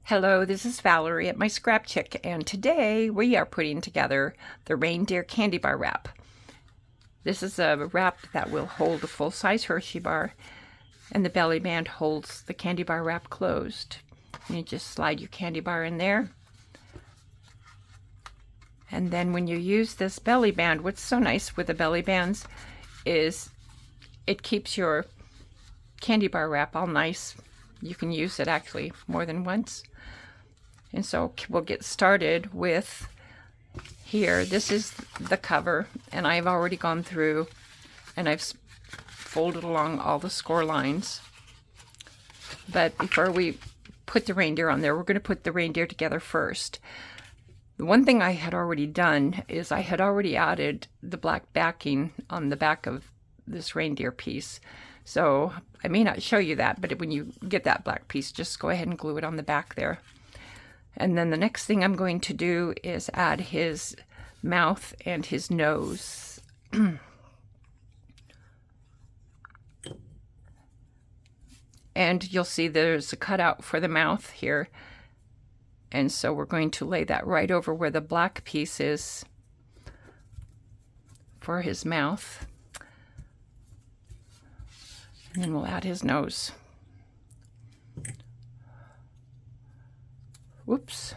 Hello, this is Valerie at my Scrap Chick, and today we are putting together the Reindeer Candy Bar Wrap. This is a wrap that will hold a full-size Hershey bar, and the belly band holds the candy bar wrap closed. You just slide your candy bar in there. And then when you use this belly band, what's so nice with the belly bands is it keeps your candy bar wrap all nice. You can use it actually more than once. And so we'll get started with here. This is the cover, and I've already gone through and I've folded along all the score lines. But before we put the reindeer on there, we're going to put the reindeer together first. The one thing I had already done is I had already added the black backing on the back of this reindeer piece. So I may not show you that, but when you get that black piece, just go ahead and glue it on the back there. And then the next thing I'm going to do is add his mouth and his nose. And you'll see there's a cutout for the mouth here. And so we're going to lay that right over where the black piece is for his mouth. And then we'll add his nose. Whoops.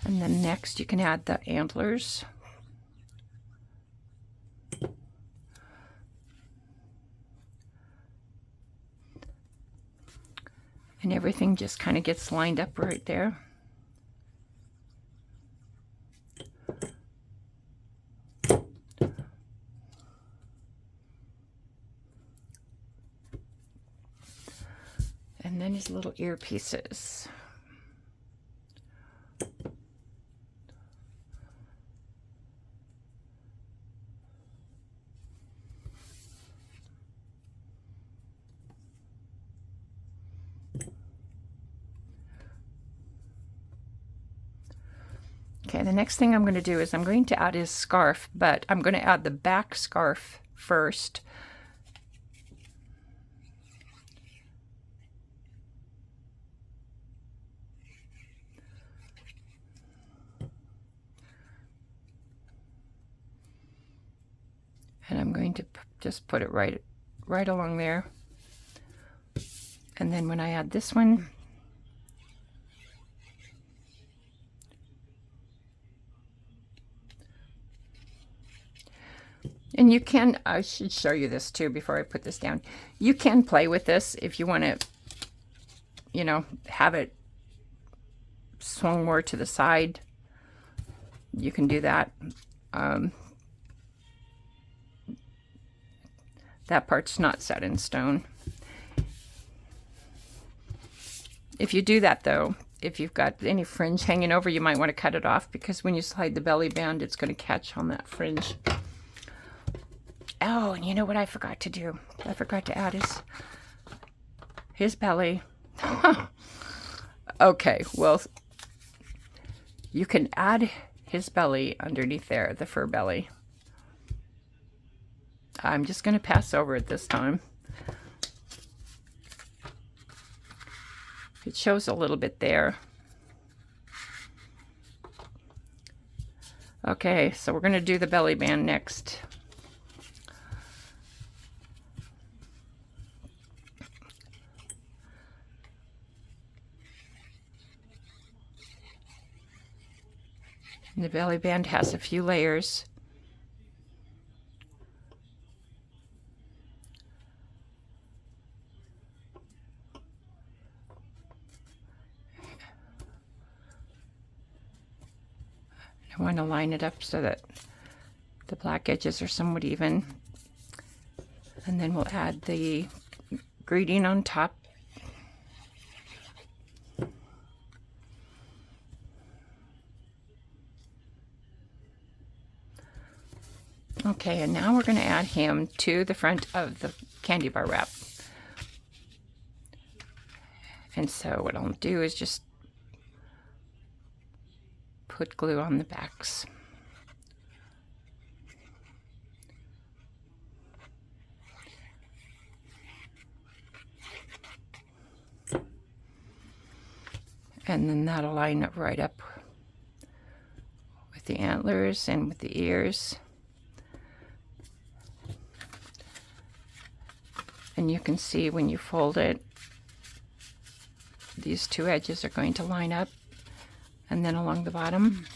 And then next you can add the antlers. And everything just kind of gets lined up right there. And then his little earpieces. Okay, the next thing I'm going to do is I'm going to add his scarf, but I'm going to add the back scarf first. And I'm going to just put it right along there. And then when I add this one, and you can, I should show you this too before I put this down. You can play with this if you want to, you know, have it swung more to the side. You can do that. That part's not set in stone. If you do that though, if you've got any fringe hanging over, you might want to cut it off, because when you slide the belly band, it's going to catch on that fringe. Oh, and you know what I forgot to do? I forgot to add his belly. Okay, well, you can add his belly underneath there, the fur belly. I'm just going to pass over it this time. It shows a little bit there. Okay, so we're going to do the belly band next. And the belly band has a few layers. I want to line it up so that the black edges are somewhat even. And then we'll add the greeting on top. Okay, and now we're going to add him to the front of the candy bar wrap. And so what I'll do is just put glue on the backs. And then that'll line up right up with the antlers and with the ears. And you can see when you fold it, these two edges are going to line up, and then along the bottom.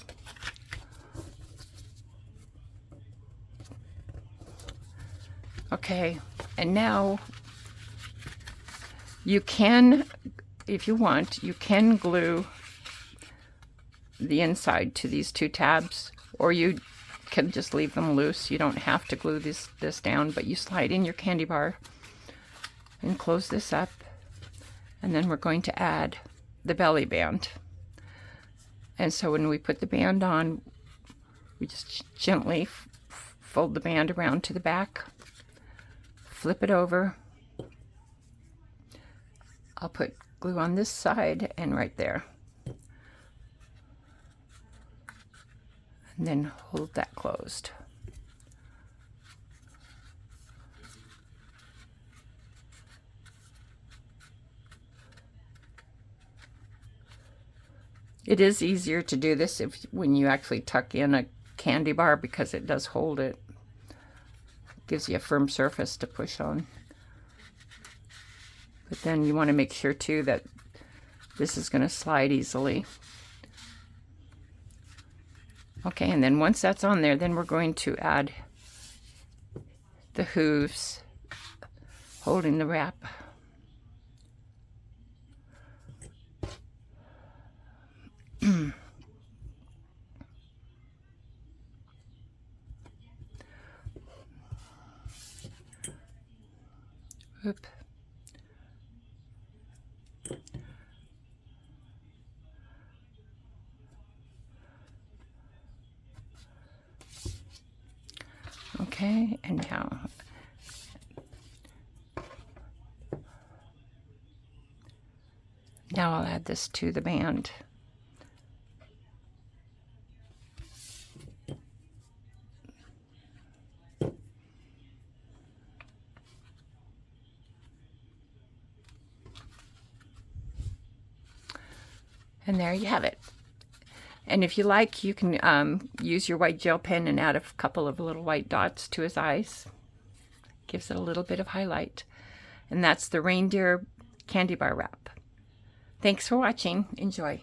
Okay, and now you can, if you want, you can glue the inside to these two tabs, or you can just leave them loose. You don't have to glue this down, but you slide in your candy bar and close this up, and then we're going to add the belly band. And so when we put the band on, we just gently fold the band around to the back, flip it over. I'll put glue on this side and right there, and then hold that closed. It is easier to do this when you actually tuck in a candy bar, because it does hold it. It gives you a firm surface to push on. But then you want to make sure too that this is going to slide easily. Okay, and then once that's on there, then we're going to add the hooves holding the wrap. Oop. Okay, and now I'll add this to the band. And there you have it. And if you like, you can use your white gel pen and add a couple of little white dots to his eyes. Gives it a little bit of highlight. And that's the Reindeer Candy Bar Wrap. Thanks for watching. Enjoy.